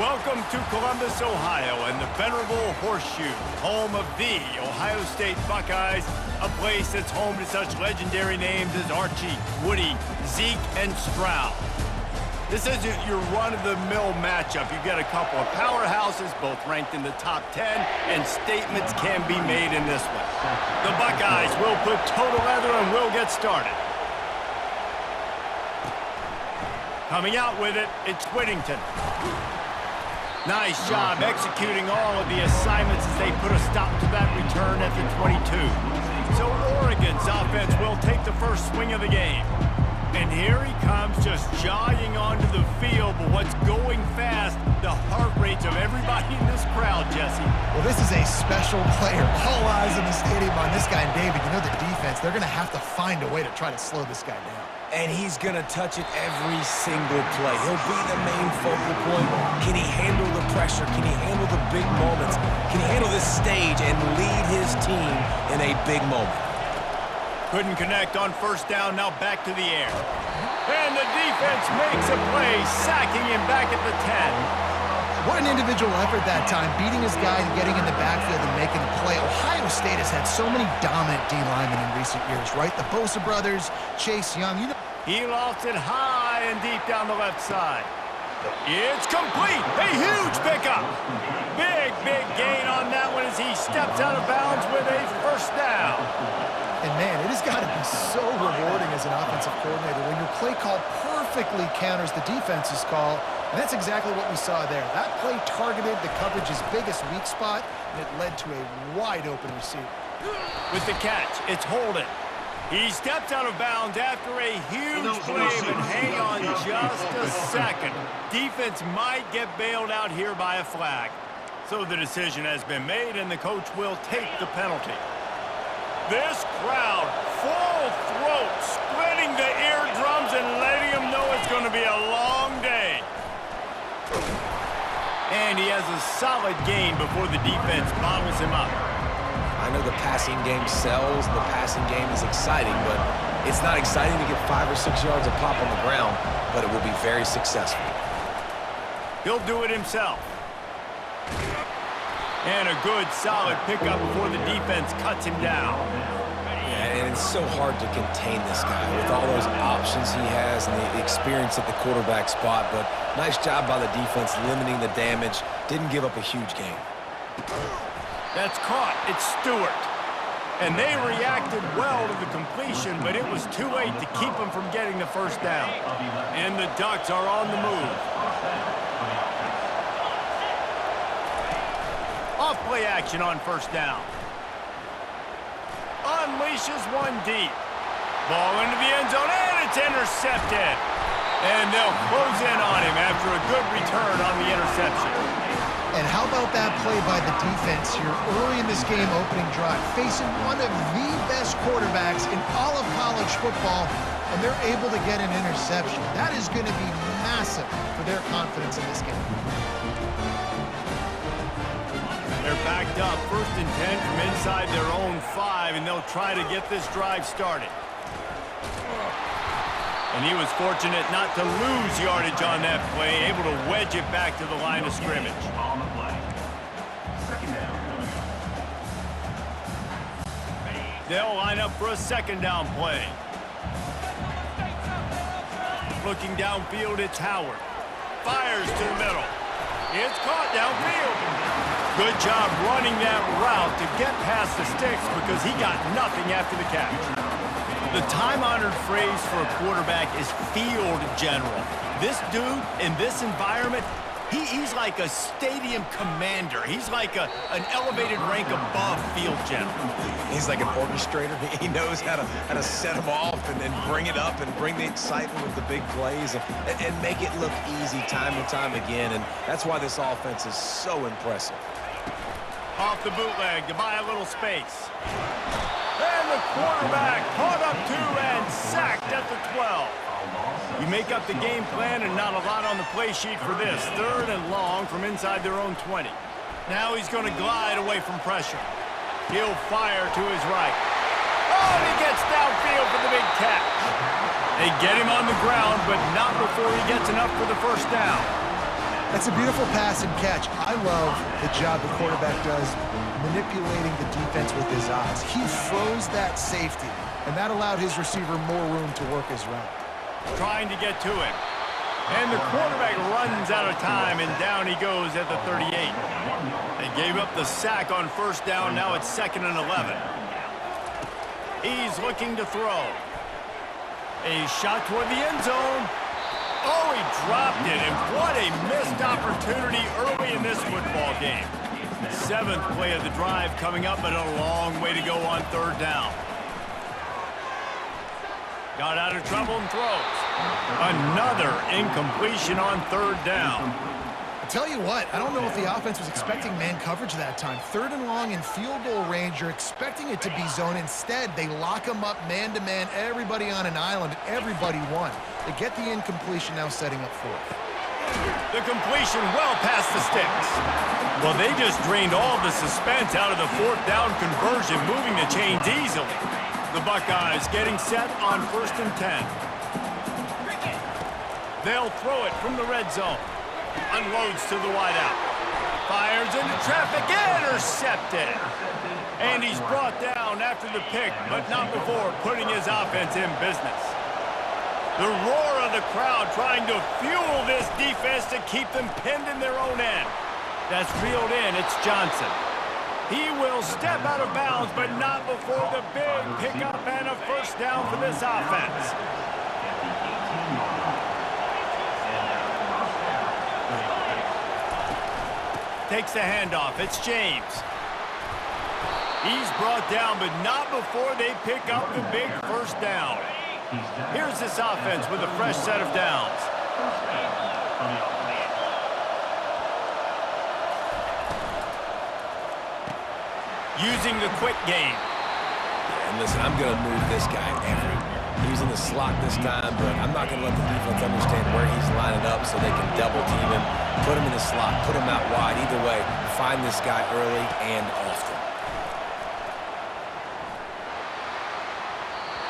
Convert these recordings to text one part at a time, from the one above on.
Welcome to Columbus, Ohio, and the venerable Horseshoe, home of the Ohio State Buckeyes, a place that's home to such legendary names as Archie, Woody, Zeke, and Stroud. This isn't your run-of-the-mill matchup. You've got a couple of powerhouses, both ranked in the top 10, and statements can be made in this one. The Buckeyes will put total leather and will get started. Coming out with it, it's Whittington. Nice job executing all of the assignments as they put a stop to that return at the 22. So Oregon's offense will take the first swing of the game. And here he comes, just jogging onto the field. But what's going fast, the heart rates of everybody in this crowd, Jesse. Well, this is a special player. All eyes in the stadium on this guy. And David, you know the defense, they're going to have to find a way to try to slow this guy down. And he's going to touch it every single play. He'll be the main focal point. Can he handle the pressure? Can he handle the big moments? Can he handle this stage and lead his team in a big moment? Couldn't connect on first down, now back to the air. And the defense makes a play, sacking him back at the 10. What an individual effort that time, beating his guy and getting in the backfield and making a play. Ohio State has had so many dominant D-linemen in recent years, right? The Bosa brothers, Chase Young, you know. He lofts it high and deep down the left side. It's complete. A huge pickup. Big gain on that one as he steps out of bounds with a first down. And man, it has got to be so rewarding as an offensive coordinator when your play call perfectly counters the defense's call. And that's exactly what we saw there. That play targeted the coverage's biggest weak spot, and it led to a wide-open receiver. With the catch, it's Holden. He steps out of bounds after a huge play, but hang on just a second. Defense might get bailed out here by a flag. So the decision has been made, and the coach will take the penalty. This crowd, full throat, splitting the eardrums and letting them know it's going to be a long day. And he has a solid gain before the defense bottles him up. I know the passing game sells, the passing game is exciting, but it's not exciting to get 5 or 6 yards of pop on the ground, but it will be very successful. He'll do it himself. And a good, solid pickup before the defense cuts him down. Yeah, and it's so hard to contain this guy with all those options he has and the experience at the quarterback spot, but nice job by the defense limiting the damage. Didn't give up a huge gain. That's caught. It's Stewart. And they reacted well to the completion, but it was too late to keep them from getting the first down. And the Ducks are on the move. Off-play action on first down. Unleashes one deep. Ball into the end zone, and it's intercepted. And they'll close in on him after a good return on the interception. And how about that play by the defense here early in this game opening drive, facing one of the best quarterbacks in all of college football, and they're able to get an interception. That is going to be massive for their confidence in this game. They're backed up, 1st and 10 from inside their own 5, and they'll try to get this drive started. And he was fortunate not to lose yardage on that play, able to wedge it back to the line of scrimmage. They'll line up for a second down play. Looking downfield, it's Howard. Fires to the middle. It's caught downfield. Good job running that route to get past the sticks because he got nothing after the catch. The time-honored phrase for a quarterback is field general. This dude, in this environment, he's like a stadium commander. He's like an elevated rank above field general. He's like an orchestrator. He knows how to set them off and then bring it up and bring the excitement with the big plays and make it look easy time and time again. And that's why this offense is so impressive. Off the bootleg to buy a little space. And the quarterback caught up to and sacked at the 12. You make up the game plan and not a lot on the play sheet for this. 3rd and long from inside their own 20. Now he's going to glide away from pressure. He'll fire to his right. Oh, and he gets downfield for the big catch. They get him on the ground, but not before he gets enough for the first down. That's a beautiful pass and catch. I love the job the quarterback does manipulating the defense with his eyes. He froze that safety, and that allowed his receiver more room to work his route. Trying to get to him. And the quarterback runs out of time, and down he goes at the 38. They gave up the sack on first down. Now it's 2nd and 11. He's looking to throw. A shot toward the end zone. Oh, he dropped it, and what a missed opportunity early in this football game. 7th play of the drive coming up, but a long way to go on 3rd down. Got out of trouble and throws. Another incompletion on 3rd down. I tell you what, I don't know if the offense was expecting man coverage that time. 3rd and long in field goal range, you're expecting it to be zone. Instead, they lock them up man-to-man, everybody on an island, and everybody won. They get the incompletion, now setting up 4th. The completion well past the sticks. Well, they just drained all the suspense out of the 4th down conversion, moving the chains easily. The Buckeyes getting set on 1st and 10. They'll throw it from the red zone. Unloads to the wideout. Fires into traffic. Intercepted. And he's brought down after the pick, but not before putting his offense in business. The roar of the crowd trying to fuel this defense to keep them pinned in their own end. That's reeled in. It's Johnson. He will step out of bounds, but not before the big pickup and a first down for this offense. Takes the handoff. It's James. He's brought down, but not before they pick up the big first down. Here's this offense with a fresh set of downs. Using the quick game. And listen, I'm going to move this guy everywhere. He's in the slot this time, but I'm not going to let the defense understand where he's lining up so they can double team him, put him in the slot, put him out wide. Either way, find this guy early and often.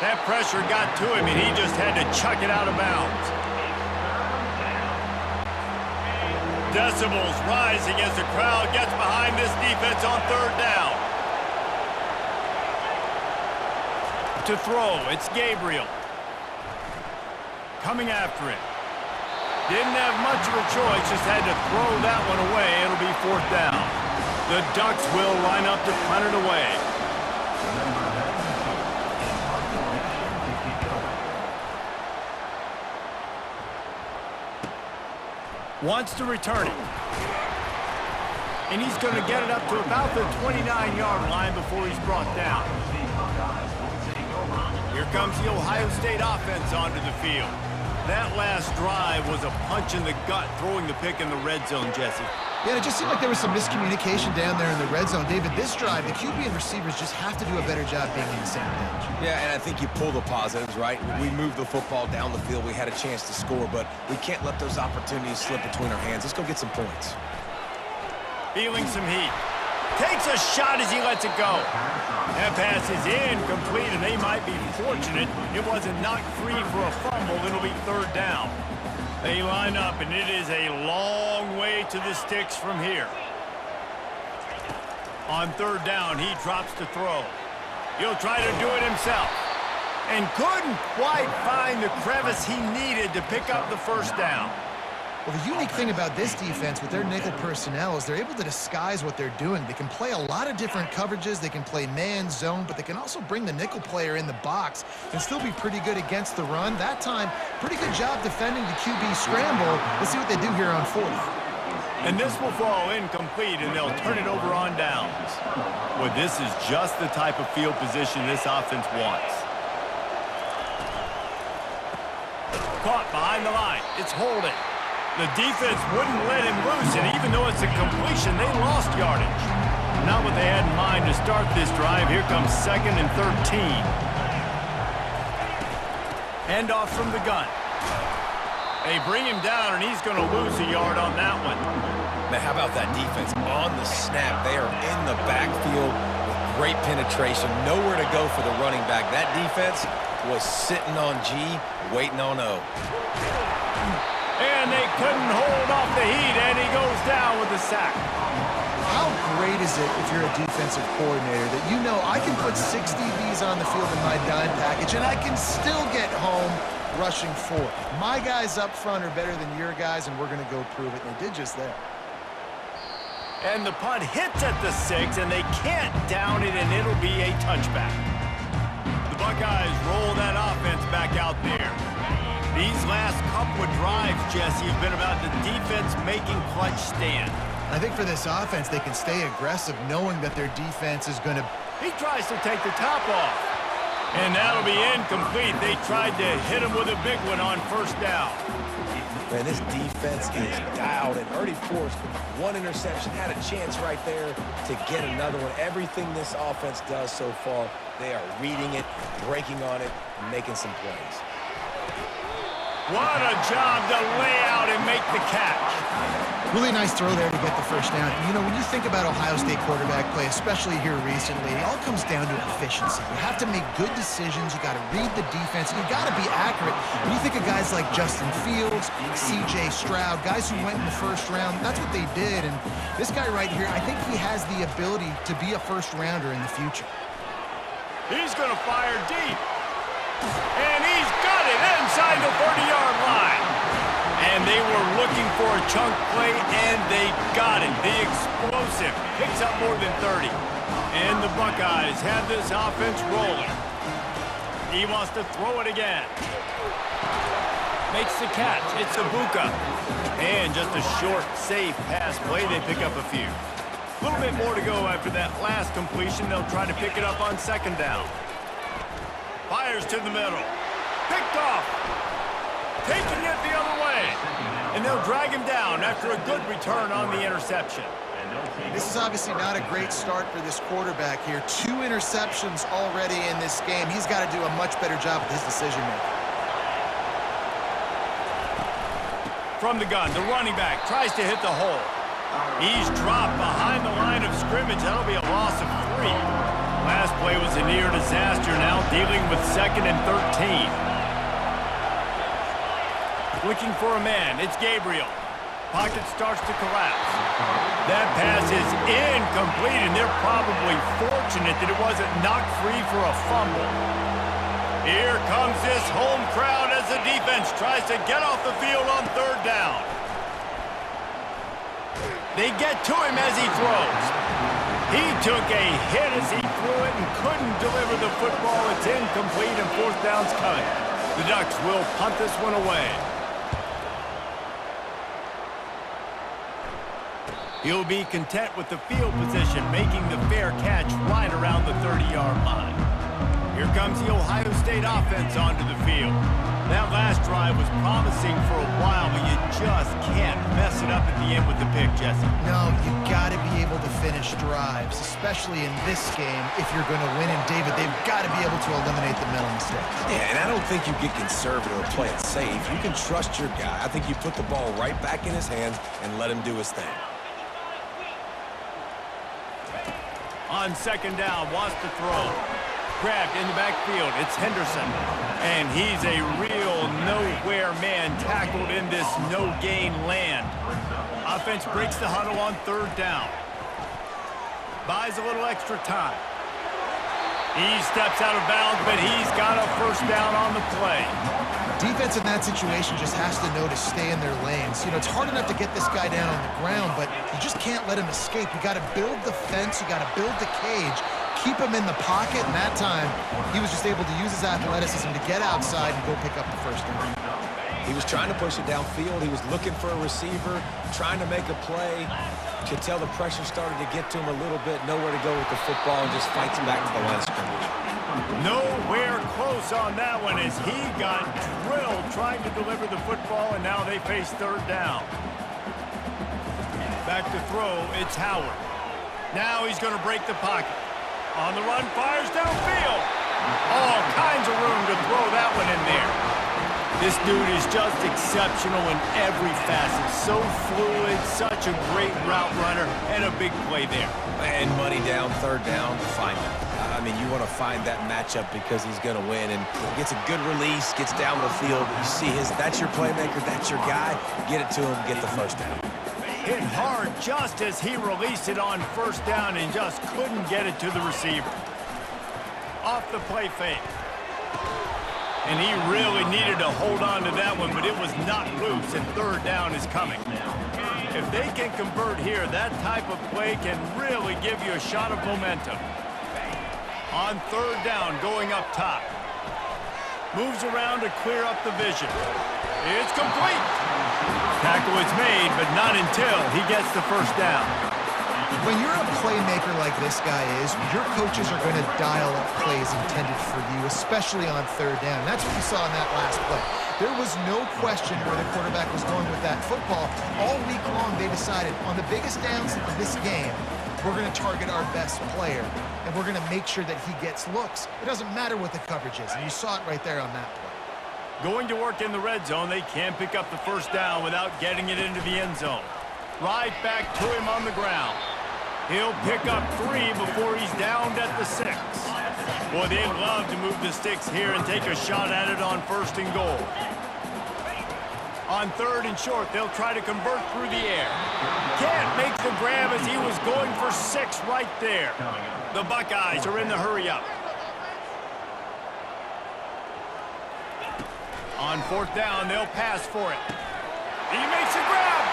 That pressure got to him, and he just had to chuck it out of bounds. Decibels rising as the crowd gets behind this defense on 3rd down. To throw, it's Gabriel. Coming after it. Didn't have much of a choice, just had to throw that one away. It'll be 4th down. The Ducks will line up to punt it away. Wants to return it. And he's going to get it up to about the 29-yard line before he's brought down. Here comes the Ohio State offense onto the field. That last drive was a punch in the gut, throwing the pick in the red zone, Jesse. Yeah, it just seemed like there was some miscommunication down there in the red zone. David, this drive, the QB and receivers just have to do a better job being on the same page. Yeah, and I think you pull the positives, right? We moved the football down the field. We had a chance to score, but we can't let those opportunities slip between our hands. Let's go get some points. Feeling some heat. Takes a shot as he lets it go. That pass is incomplete, and they might be fortunate it wasn't knocked free for a fumble. It'll be 3rd down. They line up, and it is a long way to the sticks from here. On 3rd down, he drops to throw. He'll try to do it himself. And couldn't quite find the crevice he needed to pick up the first down. Well, the unique thing about this defense with their nickel personnel is they're able to disguise what they're doing. They can play a lot of different coverages. They can play man, zone, but they can also bring the nickel player in the box and still be pretty good against the run. That time, pretty good job defending the QB scramble. Let's see what they do here on 4th. And this will fall incomplete, and they'll turn it over on downs. Well, this is just the type of field position this offense wants. Caught behind the line. It's holding. The defense wouldn't let him loose, and even though it's a completion, they lost yardage. Not what they had in mind to start this drive. Here comes 2nd and 13. Handoff from the gun. They bring him down, and he's going to lose a yard on that one. Man, how about that defense on the snap? They are in the backfield with great penetration. Nowhere to go for the running back. That defense was sitting on G, waiting on O. And they couldn't hold off the heat, and he goes down with the sack. How great is it if you're a defensive coordinator that you know I can put 6 DBs on the field in my dime package and I can still get home rushing 4. My guys up front are better than your guys, and we're going to go prove it. And they did just that. And the punt hits at the 6, and they can't down it, and it'll be a touchback. The Buckeyes roll that offense back out there. These last couple of drives, Jesse, have been about the defense making clutch stand. I think for this offense, they can stay aggressive knowing that their defense is going to... He tries to take the top off. And that'll be incomplete. They tried to hit him with a big one on first down. Man, this defense is dialed, and Ernie Forrest, 1 interception, had a chance right there to get another one. Everything this offense does so far, they are reading it, breaking on it, and making some plays. What a job to lay out and make the catch. Really nice throw there to get the first down. You know, when you think about Ohio State quarterback play, especially here recently, it all comes down to efficiency. You have to make good decisions. You got to read the defense. You got to be accurate. When you think of guys like Justin Fields, C.J. Stroud, guys who went in the first round, that's what they did. And this guy right here, I think he has the ability to be a first-rounder in the future. He's going to fire deep. And he's got it inside the 30-yard line. And they were looking for a chunk play, and they got it. The explosive picks up more than 30. And the Buckeyes have this offense rolling. He wants to throw it again. Makes the catch. It's Ibuka. And just a short, safe pass play. They pick up a few. A little bit more to go after that last completion. They'll try to pick it up on second down. Fires to the middle. Picked off. Taking it the other way. And they'll drag him down after a good return on the interception. This is obviously not a great start for this quarterback here. 2 interceptions already in this game. He's got to do a much better job with his decision-making. From the gun, the running back tries to hit the hole. He's dropped behind the line of scrimmage. That'll be a loss of 3. Last play was a near disaster, now dealing with 2nd and 13. Looking for a man, it's Gabriel. Pocket starts to collapse. That pass is incomplete, and they're probably fortunate that it wasn't knocked free for a fumble. Here comes this home crowd as the defense tries to get off the field on 3rd down. They get to him as he throws. He took a hit as he threw it and couldn't deliver the football. It's incomplete, and 4th down's coming. The Ducks will punt this one away. He'll be content with the field position, making the fair catch right around the 30-yard line. Here comes the Ohio State offense onto the field. That last drive was promising for a while, but you just can't mess it up at the end with the pick, Jesse. No, you got to be able to finish drives, especially in this game. If you're going to win, and David, they've got to be able to eliminate the mental mistakes. Yeah, and I don't think you get conservative or play it safe. You can trust your guy. I think you put the ball right back in his hands and let him do his thing. On 2nd down, wants to throw. Grabbed in the backfield, it's Henderson. And he's a real nowhere man tackled in this no-gain land. Offense breaks the huddle on 3rd down. Buys a little extra time. He steps out of bounds, but he's got a 1st down on the play. Defense in that situation just has to know to stay in their lanes. You know, it's hard enough to get this guy down on the ground, but you just can't let him escape. You got to build the fence. You got to build the cage. Keep him in the pocket, and that time he was just able to use his athleticism to get outside and go pick up the 1st down. He was trying to push it downfield. He was looking for a receiver, trying to make a play. You could tell the pressure started to get to him a little bit, nowhere to go with the football, and just fights back to the line of scrimmage. Nowhere close on that one as he got drilled trying to deliver the football, and now they face 3rd down. Back to throw, it's Howard. Now he's going to break the pocket. On the run, fires downfield. All kinds of room to throw that one in there. This dude is just exceptional in every facet. So fluid, such a great route runner, and a big play there. And money down, 3rd down, find him. mean, you want to find that matchup because he's going to win. And gets a good release, gets down the field. You see that's your playmaker, that's your guy. Get it to him, get the first down. Hit hard just as he released it on first down and just couldn't get it to the receiver. Off the play fake. And he really needed to hold on to that one, but it was not loose, and third down is coming. If they can convert here, that type of play can really give you a shot of momentum. On third down, going up top. Moves around to clear up the vision. It's complete. Tackle is made, but not until he gets the first down. When you're a playmaker like this guy is, your coaches are going to dial up plays intended for you, especially on third down. That's what you saw in that last play. There was no question where the quarterback was going with that football. All week long, they decided on the biggest downs of this game, we're going to target our best player, and we're going to make sure that he gets looks. It doesn't matter what the coverage is, and you saw it right there on that play. Going to work in the red zone, they can't pick up the first down without getting it into the end zone. Right back to him on the ground. He'll pick up 3 before he's downed at the 6. Boy, they love to move the sticks here and take a shot at it on first and goal. On third and short, they'll try to convert through the air. Can't make the grab as he was going for 6 right there. The Buckeyes are in the hurry-up. On fourth down, they'll pass for it. He makes a grab.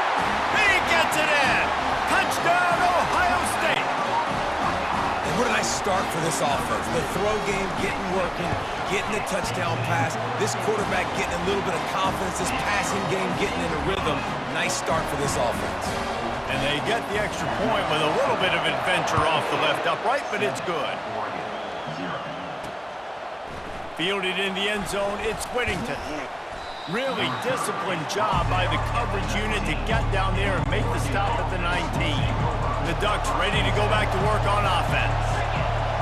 He gets it in. Touchdown, Ohio State. And what a nice start for this offense. The throw game getting working, getting the touchdown pass. This quarterback getting a little bit of confidence. This passing game getting in a rhythm. Nice start for this offense. And they get the extra point with a little bit of adventure off the left upright, but it's good. Fielded in the end zone, it's Whittington. Really disciplined job by the coverage unit to get down there and make the stop at the 19. The Ducks ready to go back to work on offense.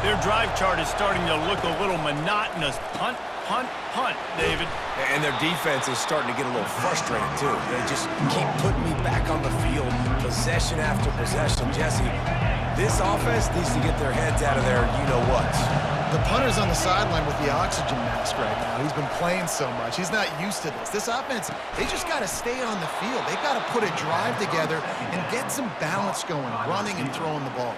Their drive chart is starting to look a little monotonous. Punt, punt, punt, David. And their defense is starting to get a little frustrated, too. They just keep putting me back on the field, possession after possession. Jesse, this offense needs to get their heads out of there, you-know-what. The punter's on the sideline with the oxygen mask right now. He's been playing so much. He's not used to this. This offense, they just got to stay on the field. They've got to put a drive together and get some balance going, running and throwing the ball.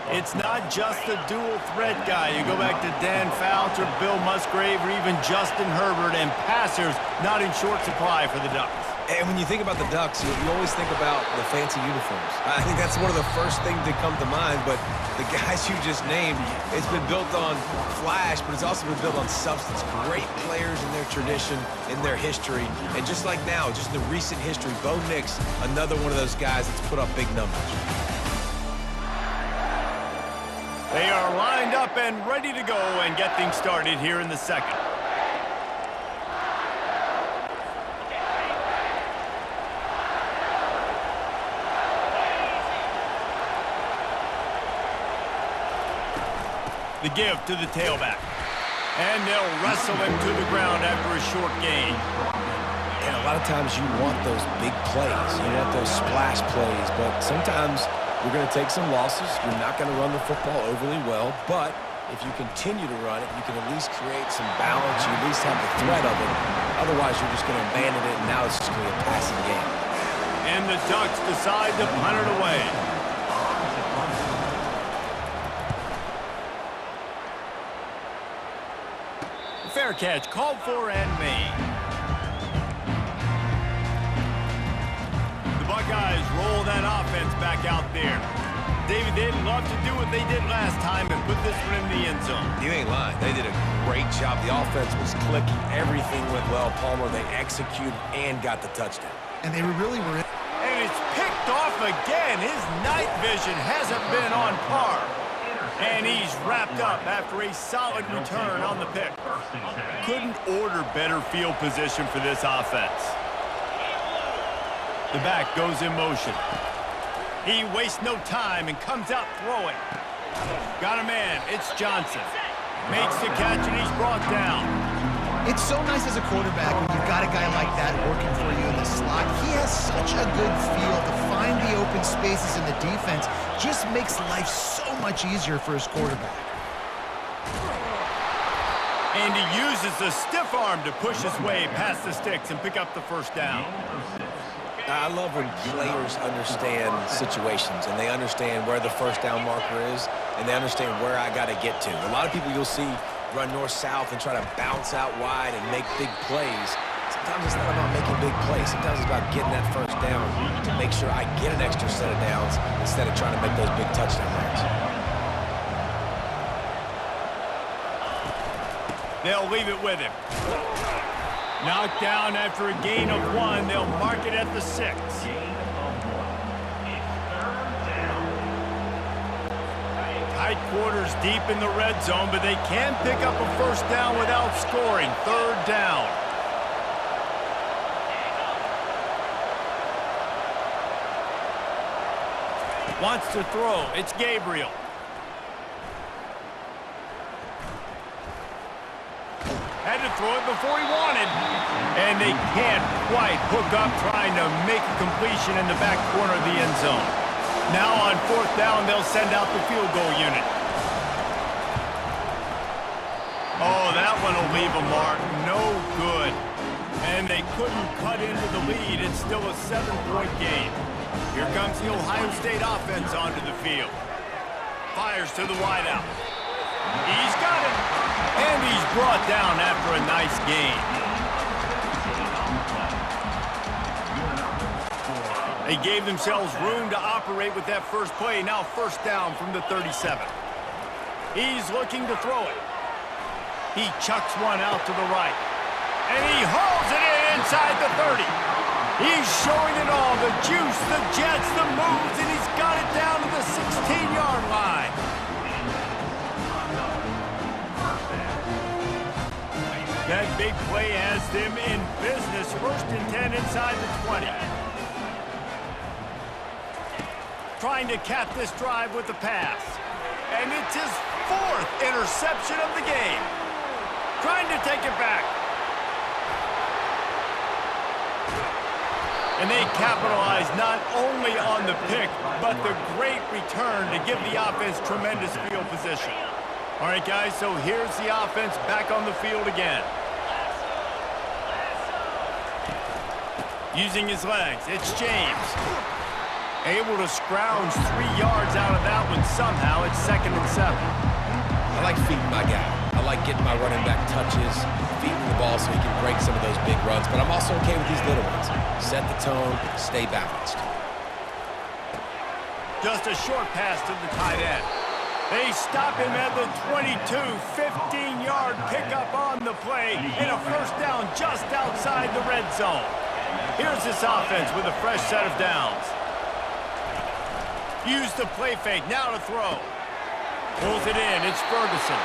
It's not just the dual threat guy. You go back to Dan Fouts or Bill Musgrave or even Justin Herbert, and passers not in short supply for the Ducks. And when you think about the Ducks, you always think about the fancy uniforms. I think that's one of the first things to come to mind, but the guys you just named, it's been built on flash, but it's also been built on substance. Great players in their tradition, in their history, and just like now, just in the recent history, Bo Nix, another one of those guys that's put up big numbers. They are lined up and ready to go and get things started here in the second. The give to the tailback. And they'll wrestle him to the ground after a short gain. And a lot of times you want those big plays. You want those splash plays. But sometimes you're going to take some losses. You're not going to run the football overly well. But if you continue to run it, you can at least create some balance. You at least have the threat of it. Otherwise, you're just going to abandon it, and now it's just going to be a passing game. And the Ducks decide to punt it away. Fair catch, called for and made. The Buckeyes roll that offense back out there. David, they'd love to do what they did last time and put this one in the end zone. You ain't lying. They did a great job. The offense was clicking. Everything went well. Palmer, they executed and got the touchdown. And they really were in. And it's picked off again. His night vision hasn't been on par. And he's wrapped up after a solid return on the pick. Couldn't order better field position for this offense. The back goes in motion. He wastes no time and comes out throwing. Got a man. It's Johnson. Makes the catch and he's brought down. It's so nice as a quarterback when you've got a guy like that working for you in the slot. He has such a good feel to find the open spaces in the defense. Just makes life so much easier for his quarterback. And he uses the stiff arm to push his way past the sticks and pick up the first down. I love when players understand situations and they understand where the first down marker is and they understand where I got to get to. A lot of people you'll see run north-south and try to bounce out wide and make big plays. Sometimes it's not about making big plays. Sometimes it's about getting that first down to make sure I get an extra set of downs instead of trying to make those big touchdown runs. They'll leave it with him. Knocked down after a gain of 1. They'll mark it at the 6. Tight quarters deep in the red zone, but they can pick up a first down without scoring. 3rd down. Wants to throw. It's Gabriel. Had to throw it before he wanted. And they can't quite hook up trying to make a completion in the back corner of the end zone. Now on 4th down, they'll send out the field goal unit. Oh, that one will leave a mark. No good. And they couldn't cut into the lead. It's still a 7-point game. Here comes the Ohio State offense onto the field. Fires to the wideout. He's got it. And he's brought down after a nice gain. They gave themselves room to operate with that first play. Now 1st down from the 37. He's looking to throw it. He chucks one out to the right. And he hauls it in inside the 30. He's showing it all. The juice, the jets, the moves, and he's got it down to the 16-yard line. That big play has them in business. 1st and 10 inside the 20. Trying to cap this drive with the pass. And it's his 4th interception of the game. Trying to take it back. And they capitalize not only on the pick, but the great return to give the offense tremendous field position. All right, guys, so here's the offense back on the field again. Using his legs, it's James. Able to scrounge 3 yards out of that one somehow. It's 2nd and 7. I like feeding my guy. I like getting my running back touches, feeding the ball so he can break some of those big runs, but I'm also okay with these little ones. Set the tone, stay balanced. Just a short pass to the tight end. They stop him at the 22, 15-yard pickup on the play, and a first down just outside the red zone. Here's this offense with a fresh set of downs. Use the play fake, now to throw. Pulls it in, it's Ferguson.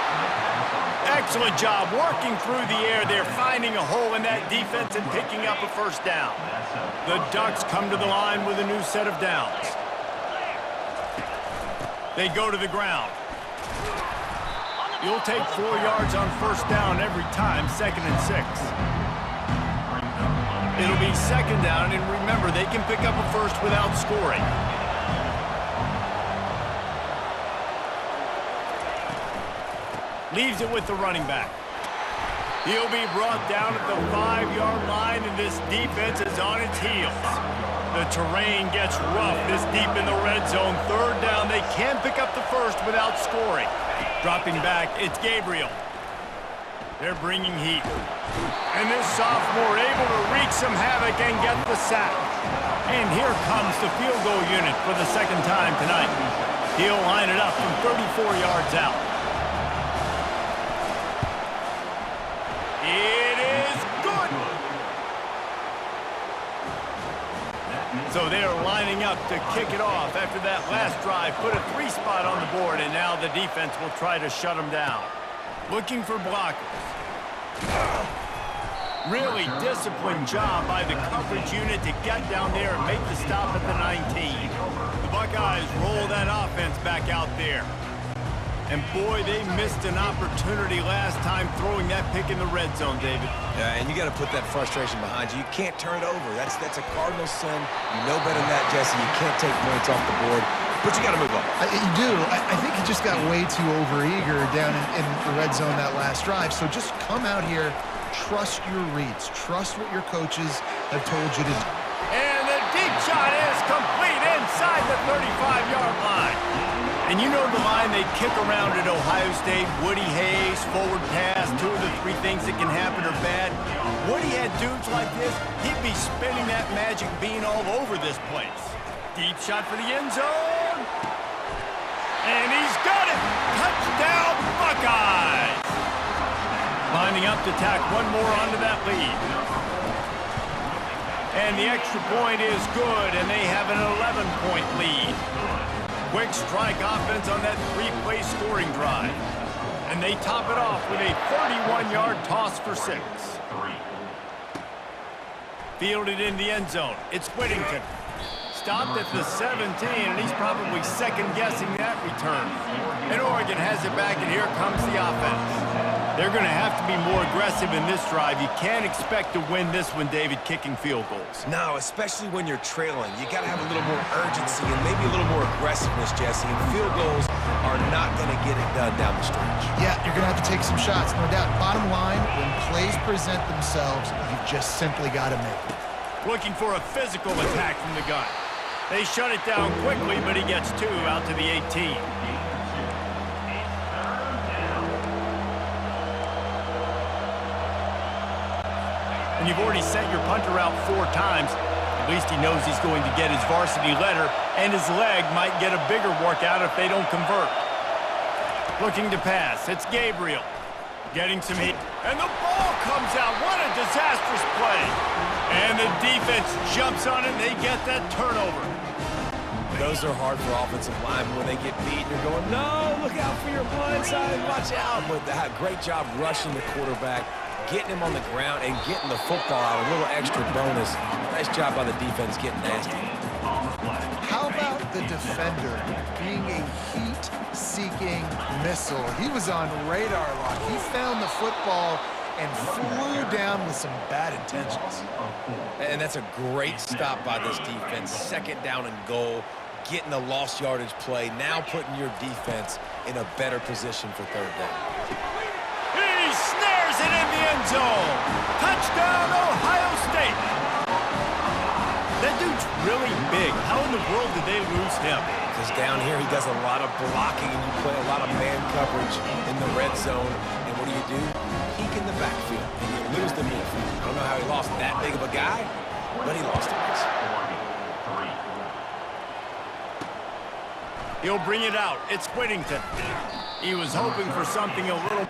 Excellent job working through the air there, finding a hole in that defense and picking up a first down. The Ducks come to the line with a new set of downs. They go to the ground. You'll take 4 yards on first down every time, 2nd and 6. It'll be 2nd down, and remember, they can pick up a first without scoring. Leaves it with the running back. He'll be brought down at the 5-yard line, and this defense is on its heels. The terrain gets rough this deep in the red zone. 3rd down, they can pick up the first without scoring. Dropping back, it's Gabriel. They're bringing heat. And this sophomore able to wreak some havoc and get the sack. And here comes the field goal unit for the 2nd time tonight. He'll line it up from 34 yards out. It is good. So they are lining up to kick it off after that last drive. Put a 3 spot on the board, and now the defense will try to shut them down. Looking for blockers. Really disciplined job by the coverage unit to get down there and make the stop at the 19. The Buckeyes roll that offense back out there. And boy, they missed an opportunity last time throwing that pick in the red zone, David. Yeah, and you got to put that frustration behind you. You can't turn it over. That's a cardinal sin. You know better than that, Jesse. You can't take points off the board. but you got to move on. You do. I think he just got way too overeager down in the red zone that last drive. So just come out here, trust your reads, trust what your coaches have told you to do. And the deep shot is complete inside the 35-yard line. And you know the line they kick around at Ohio State, Woody Hayes, forward pass, 2 of the 3 things that can happen are bad. Woody had dudes like this, he'd be spinning that magic bean all over this place. Deep shot for the end zone. And he's got it! Touchdown, Buckeyes! Lining up to tack one more onto that lead. And the extra point is good, and they have an 11-point lead. Quick strike offense on that 3-play scoring drive. And they top it off with a 31-yard toss for 6. Fielded in the end zone. It's Whittington. Stopped at the 17, and he's probably second-guessing that return. And Oregon has it back, and here comes the offense. They're going to have to be more aggressive in this drive. You can't expect to win this one, David, kicking field goals. No, especially when you're trailing. You got to have a little more urgency and maybe a little more aggressiveness, Jesse. And field goals are not going to get it done down the stretch. Yeah, you're going to have to take some shots, no doubt. Bottom line, when plays present themselves, you've just simply got to make it. Looking for a physical attack from the gun. They shut it down quickly, but he gets 2 out to the 18. And you've already sent your punter out 4 times. At least he knows he's going to get his varsity letter, and his leg might get a bigger workout if they don't convert. Looking to pass. It's Gabriel. Getting some heat. And the ball comes out. What a disastrous play. And the defense jumps on it, and they get that turnover. Those are hard for offensive linemen when they get beat. You're going, no, look out for your blind side, watch out. But that great job rushing the quarterback, getting him on the ground, and getting the football out. A little extra bonus. Nice job by the defense getting nasty. How about the defender being a heat-seeking missile? He was on radar lock. He found the football and flew down with some bad intentions. And that's a great stop by this defense. 2nd down and goal, getting the lost yardage play, now putting your defense in a better position for 3rd down. He snares it in the end zone. Touchdown, Ohio State. That dude's really big. How in the world did they lose him? Because down here he does a lot of blocking, and you play a lot of man coverage in the red zone. And what do? Peek in the backfield, and you lose the midfield. I don't know how he lost that big of a guy, but he lost it. He'll bring it out. It's Whittington. He was hoping for something a little...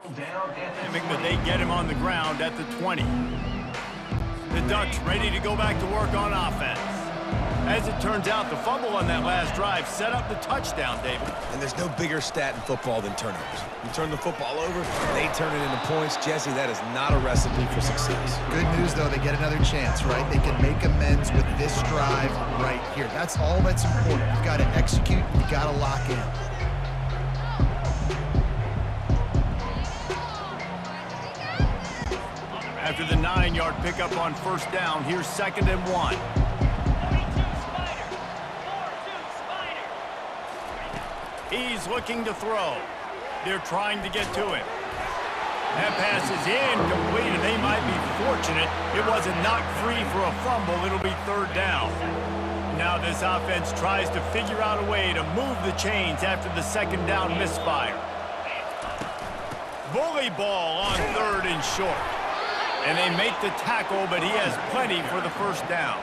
Aiming that they get him on the ground at the 20. The Ducks ready to go back to work on offense. As it turns out, the fumble on that last drive set up the touchdown, David. And there's no bigger stat in football than turnovers. You turn the football over, they turn it into points. Jesse, that is not a recipe for success. Good news, though, they get another chance, right? They can make amends with this drive right here. That's all that's important. You've got to execute, you've got to lock in. After the 9-yard pickup on first down, here's 2nd and 1. He's looking to throw. They're trying to get to him. That pass is incomplete, and they might be fortunate it wasn't knocked free for a fumble. It'll be 3rd down. Now this offense tries to figure out a way to move the chains after the 2nd down misfire. Bully ball on 3rd and short. And they make the tackle, but he has plenty for the 1st down.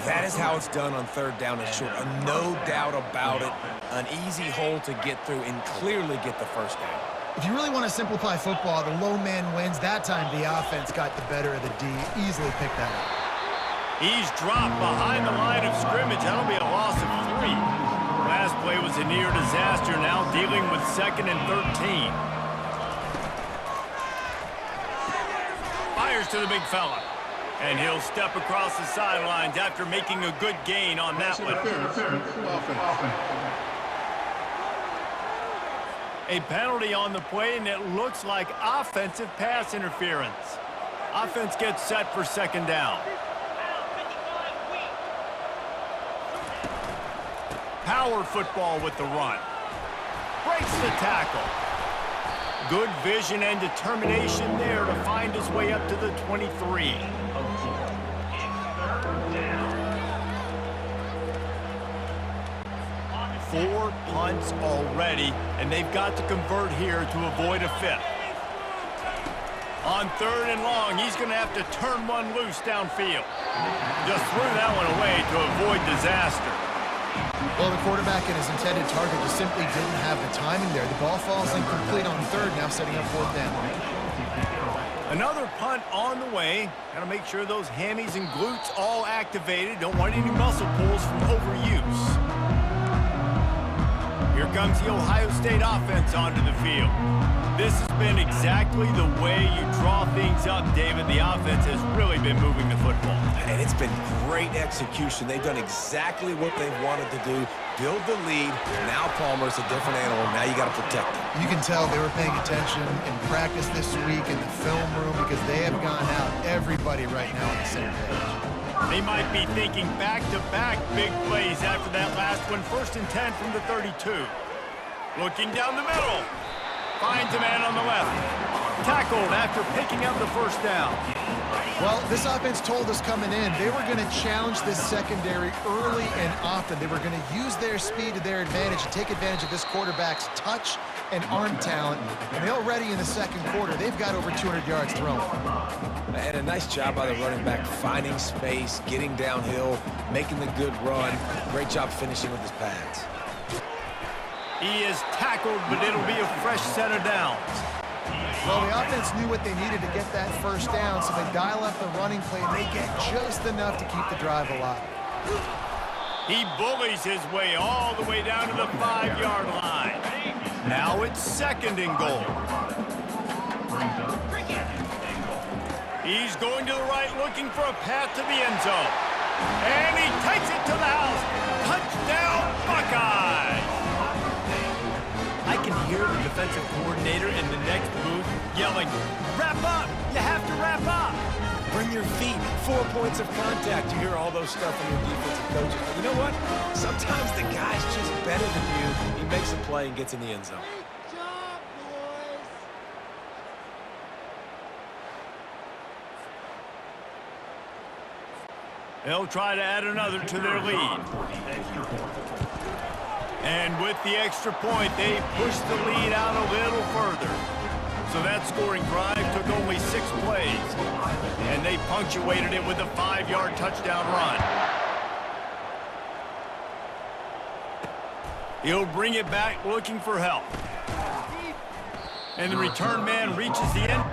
That is how it's done on 3rd down and short. No doubt about it. An easy hole to get through and clearly get the 1st down. If you really want to simplify football, the low man wins. That time the offense got the better of the D. Easily picked that up. He's dropped behind the line of scrimmage. That'll be a loss of 3. Last play was a near disaster, now dealing with 2nd and 13. Fires to the big fella. And he'll step across the sidelines after making a good gain on that one. A penalty on the play, and it looks like offensive pass interference. Offense gets set for 2nd down. Power football with the run. Breaks the tackle. Good vision and determination there to find his way up to the 23. Four punts already, and they've got to convert here to avoid a 5th. On 3rd and long, he's going to have to turn one loose downfield. Just threw that one away to avoid disaster. Well, the quarterback and his intended target just simply didn't have the timing there. The ball falls incomplete on 3rd, now setting up 4th down. Another punt on the way. Got to make sure those hammies and glutes all activated. Don't want any muscle pulls from overuse. Here comes the Ohio State offense onto the field. This has been exactly the way you draw things up, David. The offense has really been moving the football. And it's been great execution. They've done exactly what they've wanted to do. Build the lead. Now Palmer's a different animal. Now you got to protect him. You can tell they were paying attention in practice this week in the film room because they have gone out, everybody right now on the same page. They might be thinking back-to-back big plays after that last one. 1st and 10 from the 32. Looking down the middle. Finds a man on the left. Tackled after picking up the 1st down. Well, this offense told us coming in they were going to challenge this secondary early and often. They were going to use their speed to their advantage and take advantage of this quarterback's touch and arm talent. And already in the 2nd quarter, they've got over 200 yards thrown. And a nice job by the running back, finding space, getting downhill, making the good run. Great job finishing with his pads. He is tackled, but it'll be a fresh set of downs. Well, the offense knew what they needed to get that 1st down, so they dial up the running play, and they get just enough to keep the drive alive. He bullies his way all the way down to the 5-yard line. Now it's 2nd and goal. He's going to the right, looking for a path to the end zone. And he takes it to the house. Touchdown, Buckeyes! I can hear the defensive coordinator in the next booth yelling, "Wrap up! You have to wrap up!" Bring your feet, 4 points of contact. You hear all those stuff from your defensive coaches. But you know what? Sometimes the guy's just better than you. He makes a play and gets in the end zone. Great job, boys! They'll try to add another to their lead. And with the extra point, they push the lead out a little further. So that scoring drive took only 6 plays. And they punctuated it with a 5-yard touchdown run. He'll bring it back looking for help. And the return man reaches the end.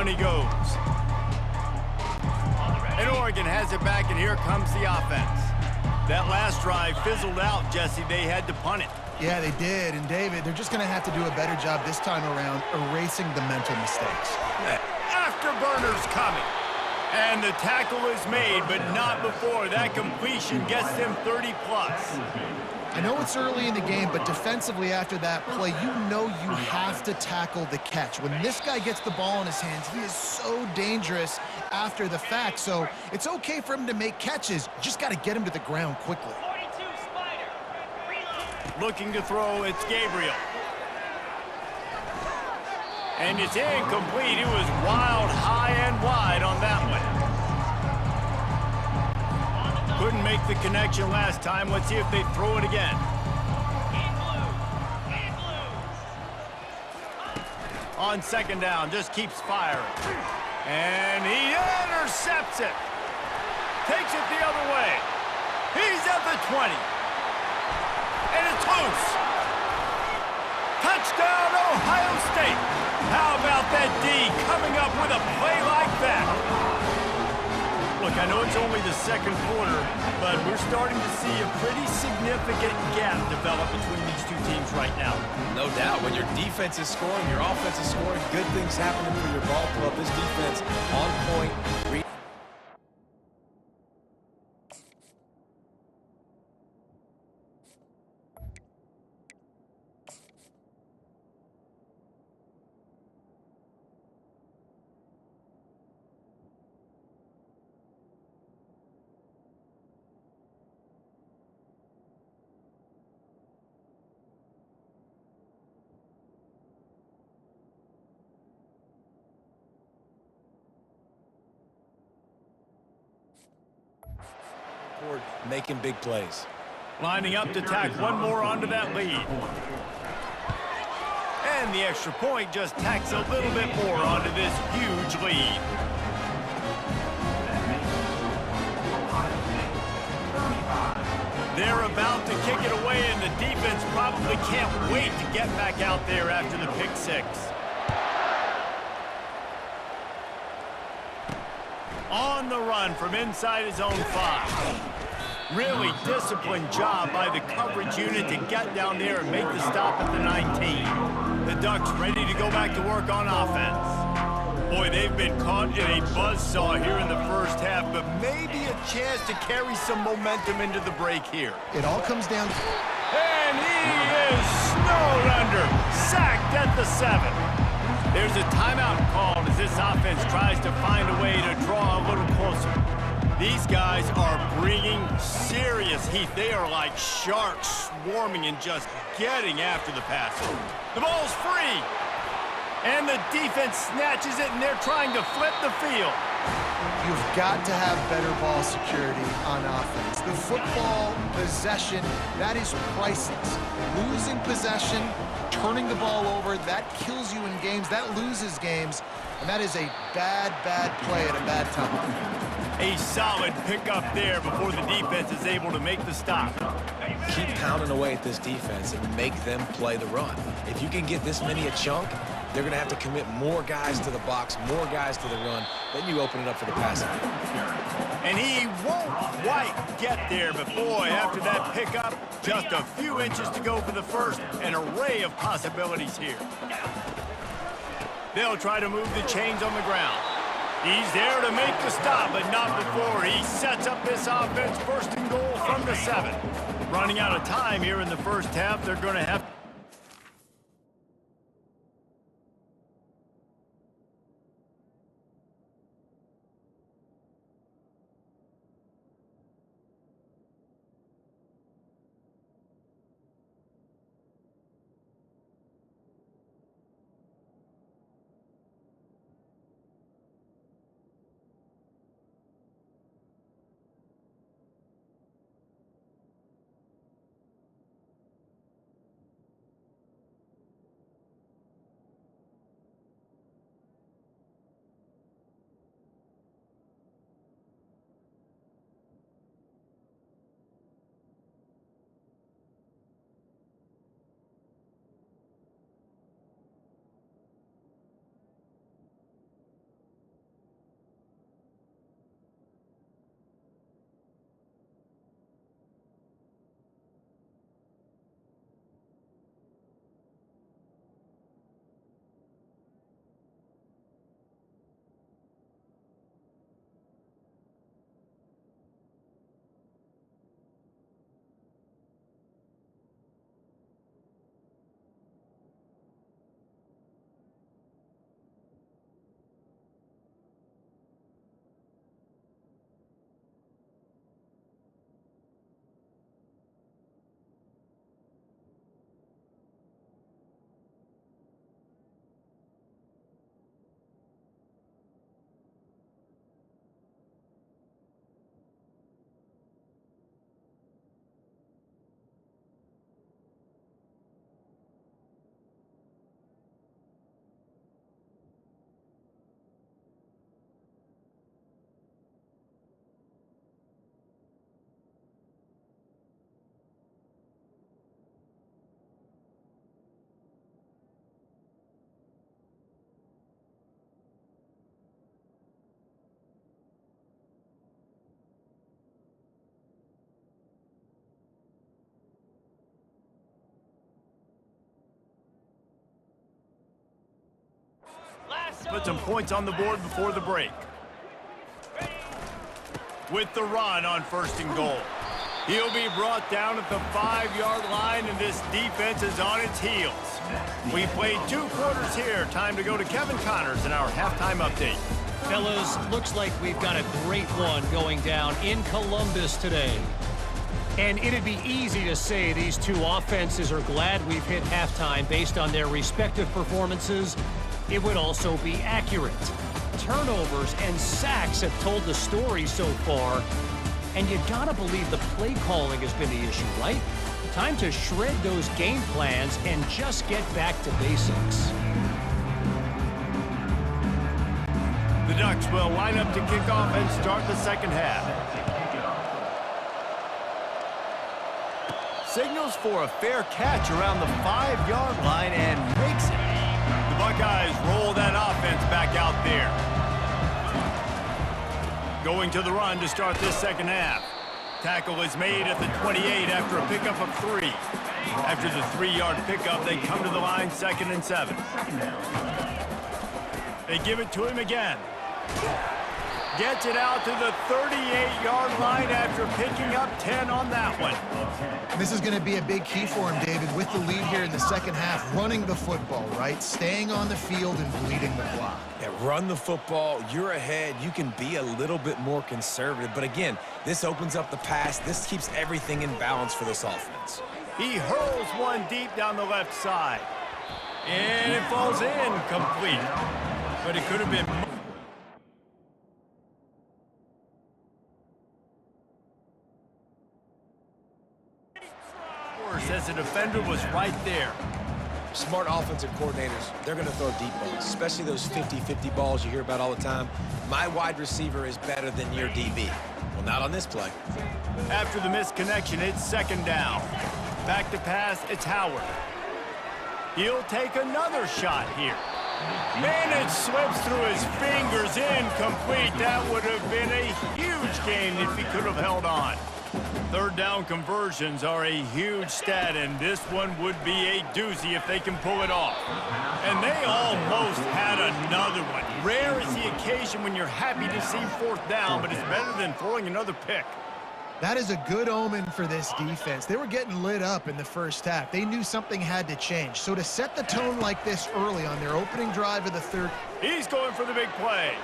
Down he goes. And Oregon has it back, and here comes the offense. That last drive fizzled out, Jesse. They had to punt it. Yeah, they did. And, David, they're just going to have to do a better job this time around erasing the mental mistakes. Afterburners coming. And the tackle is made, but not before that completion gets them 30-plus. I know it's early in the game, but defensively after that play, you know you have to tackle the catch. When this guy gets the ball in his hands, he is so dangerous after the fact. So it's okay for him to make catches. You just got to get him to the ground quickly. Looking to throw, it's Gabriel. And it's incomplete. It was wild, high and wide on that one. Couldn't make the connection last time. Let's see if they throw it again. On second down, just keeps firing. And he intercepts it. Takes it the other way. He's at the 20. And it's loose. Touchdown, Ohio State. How about that D coming up with a play like that? Look, I know it's only the second quarter, but we're starting to see a pretty significant gap develop between these two teams right now. No doubt. When your defense is scoring, your offense is scoring, good things happening for your ball club. This defense on point. Making big plays. Lining up to tack one more onto that lead. And the extra point just tacks a little bit more onto this huge lead. They're about to kick it away, and the defense probably can't wait to get back out there after the pick six. On the run from inside his own 5. Really disciplined job by the coverage unit to get down there and make the stop at the 19. The Ducks ready to go back to work on offense. Boy, they've been caught in a buzzsaw here in the first half, but maybe a chance to carry some momentum into the break here. It all comes down to... And he is snowed under, sacked at the 7. There's a timeout called as this offense tries to find a way to draw a little closer. These guys are bringing serious heat. They are like sharks swarming and just getting after the passer. The ball's free. And the defense snatches it, and they're trying to flip the field. You've got to have better ball security on offense. The football possession, that is priceless. Losing possession, turning the ball over, that kills you in games, that loses games, and that is a bad, bad play at a bad time. A solid pickup there before the defense is able to make the stop. Keep pounding away at this defense and make them play the run. If you can get this many a chunk, they're going to have to commit more guys to the box, more guys to the run. Then you open it up for the passing game. And he won't quite get there, but boy, after that pickup, just a few inches to go for the first. An array of possibilities here. They'll try to move the chains on the ground. He's there to make the stop, but not before he sets up this offense first and goal from the 7. Running out of time here in the first half, they're going to have... Put some points on the board before the break. With the run on first and goal. He'll be brought down at the 5-yard line, and this defense is on its heels. We played 2 quarters here. Time to go to Kevin Connors in our halftime update. Fellas, looks like we've got a great one going down in Columbus today. And it'd be easy to say these two offenses are glad we've hit halftime based on their respective performances. It would also be accurate. Turnovers and sacks have told the story so far. And you gotta believe the play calling has been the issue, right? Time to shred those game plans and just get back to basics. The Ducks will line up to kick off and start the second half. signals for a fair catch around the 5-yard line and makes it. The Buckeyes roll that offense back out there. Going to the run to start this second half. Tackle is made at the 28 after a pickup of 3. After the 3-yard pickup, they come to the line 2nd and 7. They give it to him again. Gets it out to the 38-yard line after picking up 10 on that one. This is going to be a big key for him, David, with the lead here in the second half, running the football, right? Staying on the field and bleeding the clock. Yeah, run the football. You're ahead. You can be a little bit more conservative. But again, this opens up the pass. This keeps everything in balance for this offense. He hurls one deep down the left side. And it falls in complete. But it could have been... as the defender was right there. Smart offensive coordinators, they're going to throw deep balls, especially those 50-50 balls you hear about all the time. My wide receiver is better than your DB. Well, not on this play. After the missed connection, it's 2nd down. Back to pass, it's Howard. He'll take another shot here. And it slips through his fingers, incomplete. That would have been a huge gain if he could have held on. 3rd down conversions are a huge stat, and this one would be a doozy if they can pull it off. And they almost had another one. Rare is the occasion when you're happy to see 4th down, but it's better than throwing another pick. That is a good omen for this defense. They were getting lit up in the first half. They knew something had to change. So to set the tone like this early on their opening drive of the 3rd... He's going for the big play.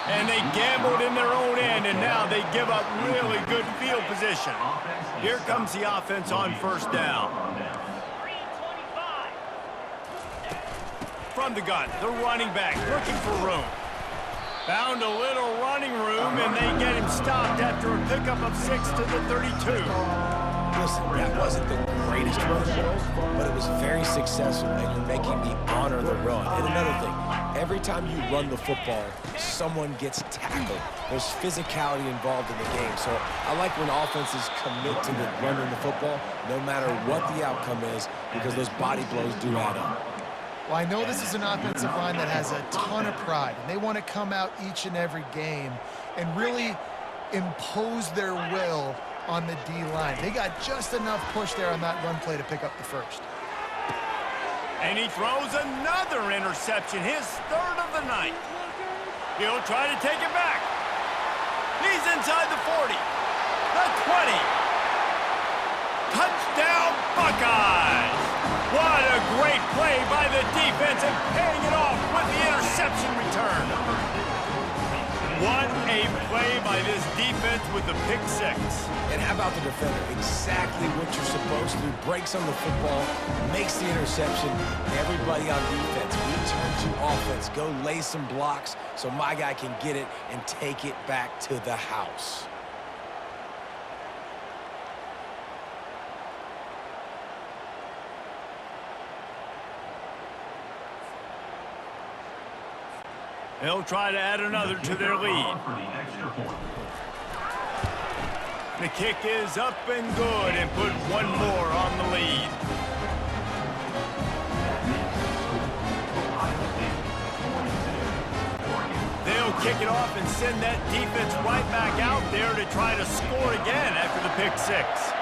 And they gambled in their own end, and now they give up really good field position. Here comes the offense on 1st down. From the gun, the running back looking for room. Found a little running room, and they get him stopped after a pickup of 6 to the 32. Listen, that wasn't the greatest run in the world, but it was very successful, and you're making me honor the run. And another thing, every time you run the football, someone gets tackled. There's physicality involved in the game. So I like when offenses commit to the running the football, no matter what the outcome is, because those body blows do add up. Well, I know this is an offensive line that has a ton of pride, and they want to come out each and every game and really impose their will on the D-line. They got just enough push there on that run play to pick up the 1st. And he throws another interception, his 3rd of the night. He'll try to take it back. He's inside the 40, the 20. Touchdown, Buckeyes! What a great play by the defense and paying it off with the interception return. What a play by this defense with the pick 6. And how about the defender? Exactly what you're supposed to. Breaks on the football, makes the interception. Everybody on defense, we turn to offense. Go lay some blocks so my guy can get it and take it back to the house. They'll try to add another to their lead. The kick is up and good and put one more on the lead. They'll kick it off and send that defense right back out there to try to score again after the pick 6.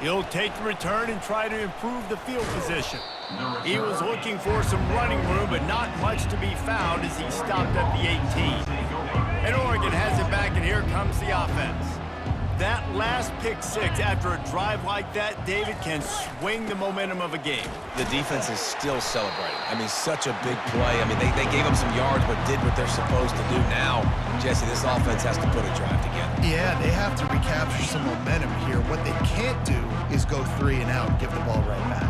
He'll take the return and try to improve the field position. He was looking for some running room, but not much to be found as he stopped at the 18. And Oregon has it back, and here comes the offense. That last pick 6 after a drive like that, David, can swing the momentum of a game. The defense is still celebrating. I mean, such a big play. I mean, they gave up some yards but did what they're supposed to do now. Jesse, this offense has to put a drive together. Yeah, they have to recapture some momentum here. What they can't do is go 3 and out and give the ball right back.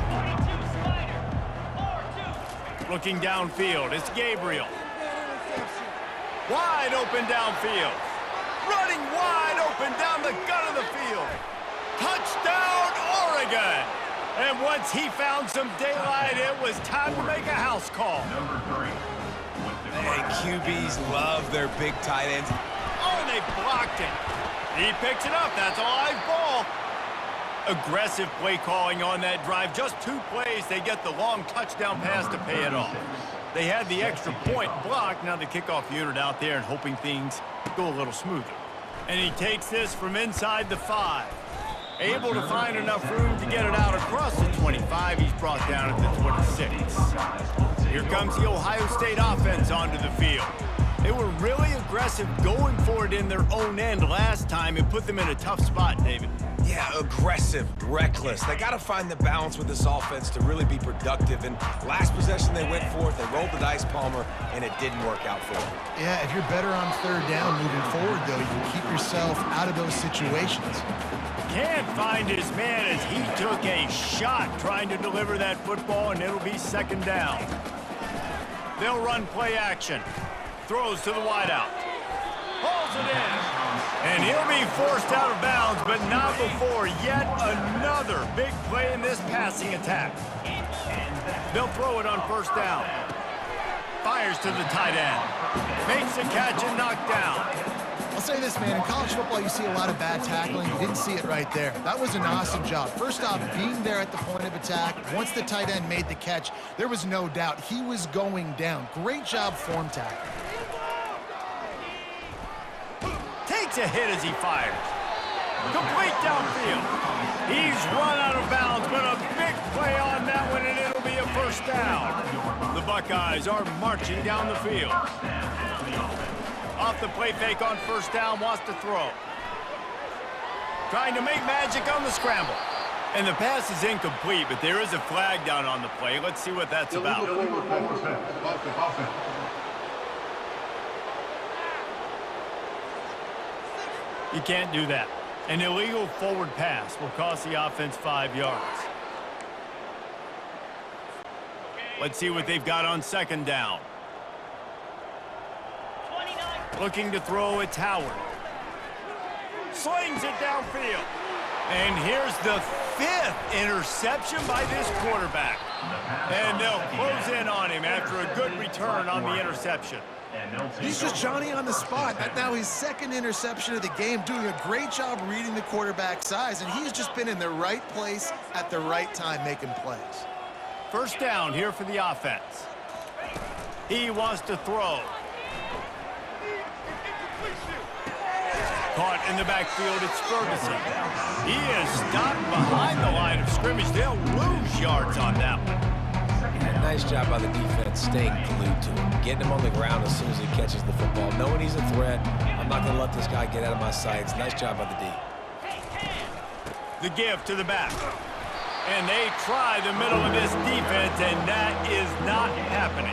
Looking downfield, it's Gabriel. Wide open downfield. Running wide open down the gut of the field. Touchdown, Oregon! And once he found some daylight, it was time to make a house call. And QBs love their big tight ends. Oh, and they they blocked it. He picks it up. That's a live ball. Aggressive play calling on that drive. Just 2 plays, they get the long touchdown pass to pay it off. They had the extra point blocked. Now the kickoff unit out there and hoping things go a little smoother. And he takes this from inside the 5. Able to find enough room to get it out across the 25. He's brought down at the 26. Here comes the Ohio State offense onto the field. They were really aggressive going for it in their own end last time and put them in a tough spot, David. Yeah, aggressive, reckless. They got to find the balance with this offense to really be productive. And last possession they went for it, they rolled the dice, Palmer, and it didn't work out for them. Yeah, if you're better on 3rd down moving forward, though, you can keep yourself out of those situations. Can't find his man as he took a shot trying to deliver that football, and it'll be 2nd down. They'll run play action. Throws to the wideout. Pulls it in. And he'll be forced out of bounds, but not before yet another big play in this passing attack. They'll throw it on 1st down. Fires to the tight end. Makes the catch and knocked down. I'll say this, man, in college football, you see a lot of bad tackling. You didn't see it right there. That was an awesome job. First off, being there at the point of attack. Once the tight end made the catch, there was no doubt he was going down. Great job form tackling. Takes a hit as he fires. Complete downfield. He's run out of bounds, but a big play on that one, and it'll be a 1st down. The Buckeyes are marching down the field. Off the play fake on 1st down, wants to throw. Trying to make magic on the scramble. And the pass is incomplete, but there is a flag down on the play. Let's see what that's about. You can't do that. An illegal forward pass will cost the offense 5 yards. Let's see what they've got on 2nd down. Looking to throw, it's Howard. Slings it downfield. And here's the 5th interception by this quarterback. And they'll close in on him after a good return on the interception. He's just Johnny on the spot. That's now his 2nd interception of the game, doing a great job reading the quarterback's eyes, and he's just been in the right place at the right time making plays. 1st down here for the offense. He wants to throw. Caught in the backfield, it's Ferguson. He is stopped behind the line of scrimmage. They'll lose yards on that one. Yeah, nice job by the defense staying glued to him, getting him on the ground as soon as he catches the football, knowing he's a threat. I'm not going to let this guy get out of my sights. Nice job by the D. The give to the back. And they try the middle of this defense, and that is not happening.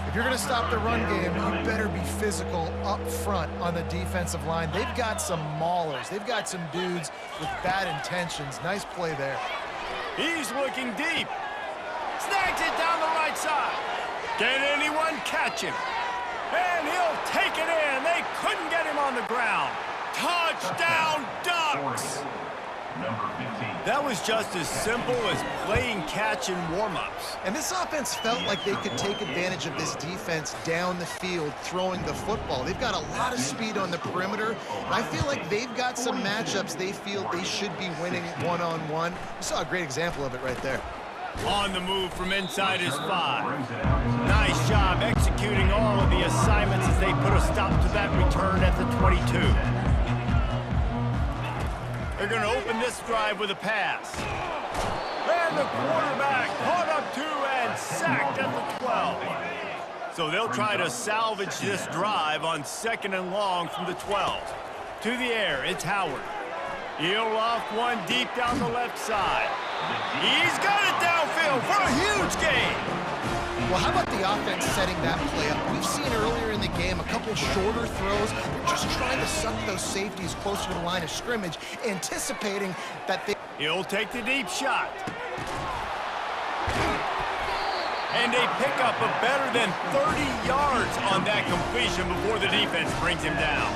If you're going to stop the run game, you better be physical up front on the defensive line. They've got some maulers. They've got some dudes with bad intentions. Nice play there. He's looking deep. Snags it down the right side. Can anyone catch him? And he'll take it in. They couldn't get him on the ground. Touchdown, Ducks! That was just as simple as playing catch in warm-ups. And this offense felt like they could take advantage of this defense down the field throwing the football. They've got a lot of speed on the perimeter, and I feel like they've got some matchups they feel they should be winning one-on-one. We saw a great example of it right there. On the move from inside his 5. Nice job executing all of the assignments as they put a stop to that return at the 22. They're going to open this drive with a pass. And the quarterback caught up to and sacked at the 12. So they'll try to salvage this drive on 2nd and long from the 12. To the air, it's Howard. He'll loft one deep down the left side. He's got it downfield for a huge gain. Well, how about the offense setting that play up? We've seen earlier in the game a couple shorter throws. They're just trying to suck those safeties closer to the line of scrimmage, anticipating that they... He'll take the deep shot. And they pick up a better than 30 yards on that completion before the defense brings him down.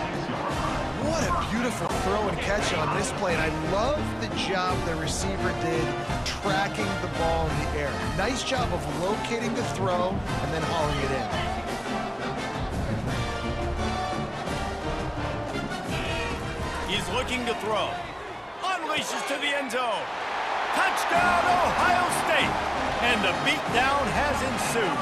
What a beautiful throw and catch on this play, and I love the job the receiver did tracking the ball in the air. Nice job of locating the throw and then hauling it in. looking to throw. Unleashes to the end zone. Touchdown, Ohio State! And the beatdown has ensued.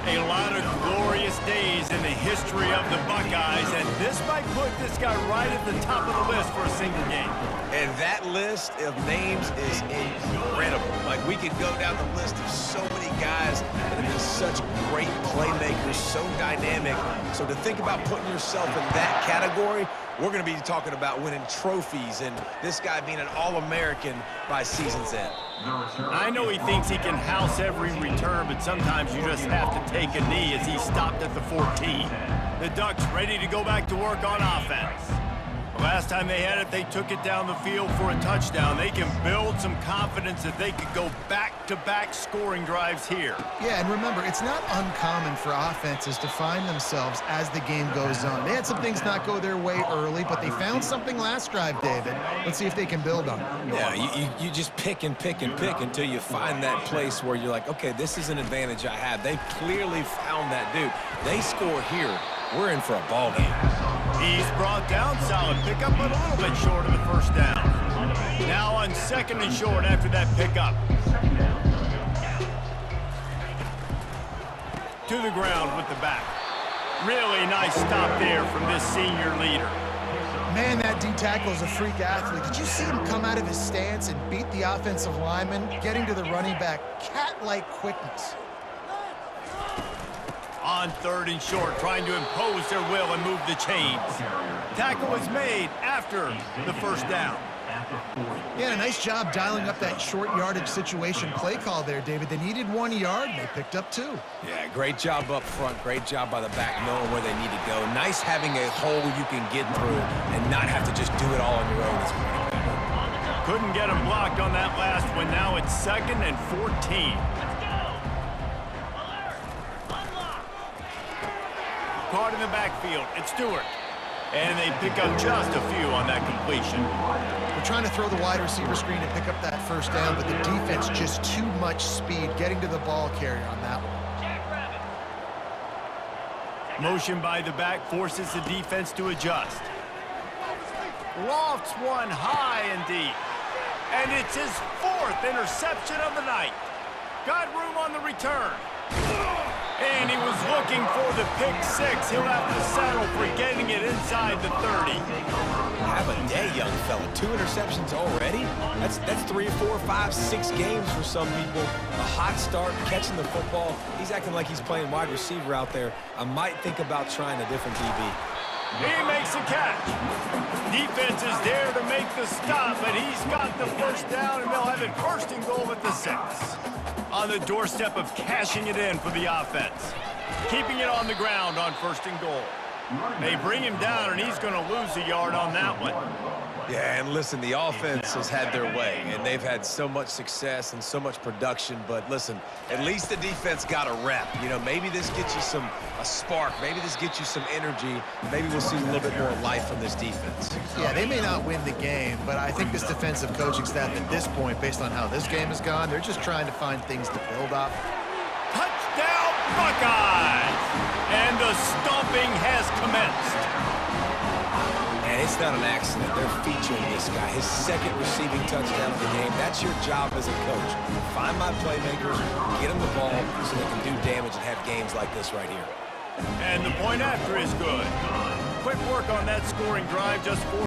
A lot of glorious days in the history of the Buckeyes, and this might put this guy right at the top of the list for a single game. And that list of names is incredible. Like, we could go down the list of so many guys that have been such great playmakers, so dynamic. So to think about putting yourself in that category, we're going to be talking about winning trophies and this guy being an All-American by season's end. I know he thinks he can house every return, but sometimes you just have to take a knee as he stopped at the 14. The Ducks ready to go back to work on offense. Last time they had it, they took it down the field for a touchdown. They can build some confidence that they could go back-to-back scoring drives here. Yeah, and remember, it's not uncommon for offenses to find themselves as the game goes on. They had some things not go their way early, but they found something last drive, David. Let's see if they can build on it. Yeah, you just pick and pick and pick until you find that place where you're like, okay, this is an advantage I have. They clearly found that dude. They score here. We're in for a ball game. He's brought down, solid pickup, but a little bit short of the first down. Now on 2nd and short after that pickup. To the ground with the back. Really nice stop there from this senior leader. Man, that D-tackle is a freak athlete. Did you see him come out of his stance and beat the offensive lineman, getting to the running back? Cat-like quickness. On 3rd and short, trying to impose their will and move the chains. Tackle was made after the first down. Yeah, nice job dialing up that short yardage situation play call there, David. They needed 1 yard, and they picked up 2. Yeah, great job up front. Great job by the back knowing where they need to go. Nice having a hole you can get through and not have to just do it all on your own as a running back. Couldn't get him blocked on that last one. Now it's 2nd and 14. Caught in the backfield. It's Stewart. And they pick up just a few on that completion. They're trying to throw the wide receiver screen to pick up that first down, but the defense just too much speed getting to the ball carrier on that one. Motion by the back forces the defense to adjust. Lofts one high and deep. And it's his 4th interception of the night. Got room on the return. And he was looking for the pick 6. He'll have to settle for getting it inside the 30. Have a day, young fella. 2 interceptions already? That's 3, 4, 5, 6 games for some people. A hot start, catching the football. He's acting like he's playing wide receiver out there. I might think about trying a different DB. He makes a catch. Defense is there to make the stop, but he's got the first down, and they'll have it 1st and goal at the 6. On the doorstep of cashing it in for the offense. Keeping it on the ground on 1st and goal. They bring him down, and he's going to lose a yard on that one. Yeah, and listen, the offense has had their way, and they've had so much success and so much production. But listen, at least the defense got a rep. You know, maybe this gets you a spark. Maybe this gets you some energy. Maybe we'll see a little bit more life from this defense. Yeah, they may not win the game, but I think this defensive coaching staff at this point, based on how this game has gone, they're just trying to find things to build off. Touchdown, Buckeyes! And the stomping has commenced. And it's not an accident. They're featuring this guy. His 2nd receiving touchdown of the game. That's your job as a coach. Find my playmakers, get them the ball so they can do damage and have games like this right here. And the point after is good. Quick work on that scoring drive, just 4